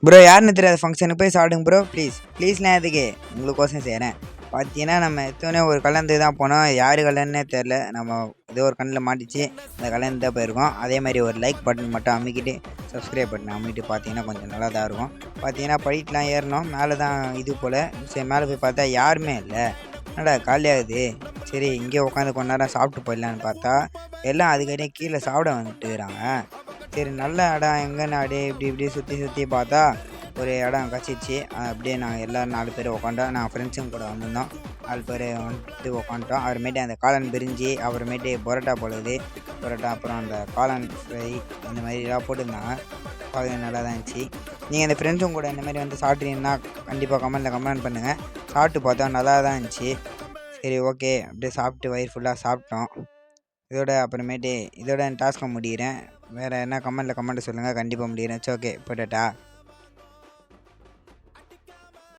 Bro யாருன்னு தெரியாத ஃபங்க்ஷனுக்கு போய் சாப்பிடுங்க ப்ரோ ப்ளீஸ்லாம் எதுக்கு உங்களுக்கோசம் செய்கிறேன். பார்த்தீங்கன்னா நம்ம எத்தோடனே ஒரு கல்யாணத்துக்கு தான் போனோம். யார் கல்யாணம்னே தெரில. நம்ம ஏதோ ஒரு கண்ணில் மாட்டிச்சு அந்த கல்யாணத்துக்கு தான் போயிருக்கோம். அதே மாதிரி ஒரு லைக் பட்டன் மட்டும் அமுக்கிட்டு சப்ஸ்கிரைப் பட்டன் அமுக்கிட்டு பார்த்தீங்கன்னா கொஞ்சம் நல்லா தான் இருக்கும். பார்த்தீங்கன்னா படிக்கெலாம் ஏறணும். மேலே தான் இது போல். சரி மேலே போய் பார்த்தா யாருமே இல்லை. என்னடா காலியாகுது. சரி இங்கே உட்காந்து கொஞ்ச நேரம் சாப்பிட்டு போயிடலான்னு பார்த்தா எல்லாம் அதுக்கிட்டே கீழே சாப்பிட வந்துட்டுக்கிறாங்க. சரி நல்ல இடம் எங்கன்னு அப்படியே இப்படி சுற்றி பார்த்தா ஒரு இடம் கிடச்சிச்சு. அப்படியே நாங்கள் எல்லோரும் 4 பேர் உட்காண்டோம். நாங்கள் ஃப்ரெண்ட்ஸுங்க கூட வந்திருந்தோம். 4 பேர் வந்துட்டு உட்காந்துட்டோம். அப்புறமேட்டு அந்த காளான் பிரிஞ்சி அப்புறமேட்டு பரோட்டா போடுது. பரோட்டா அப்புறம் அந்த காளான் ஃப்ரை அந்த மாதிரிலாம் போட்டுருந்தாங்க. பார்க்க நல்லா தான் இருந்துச்சு. நீங்கள் அந்த ஃப்ரெண்ட்ஸுங்க கூட இந்த மாதிரி வந்து சாப்பிட்றீங்கன்னா கண்டிப்பாக கமெண்ட் பண்ணுங்கள். சாப்பிட்டு பார்த்தா நல்லா தான் இருந்துச்சு. சரி ஓகே அப்படியே சாப்பிட்டு வயிறு ஃபுல்லாக சாப்பிட்டோம். இதோட டாஸ்க்கை முடிகிறேன். வேறு என்ன கமெண்ட்டில் சொல்லுங்கள். கண்டிப்பாக முடிகிறேன். இட்ஸ் ஓகே போய்ட்டா.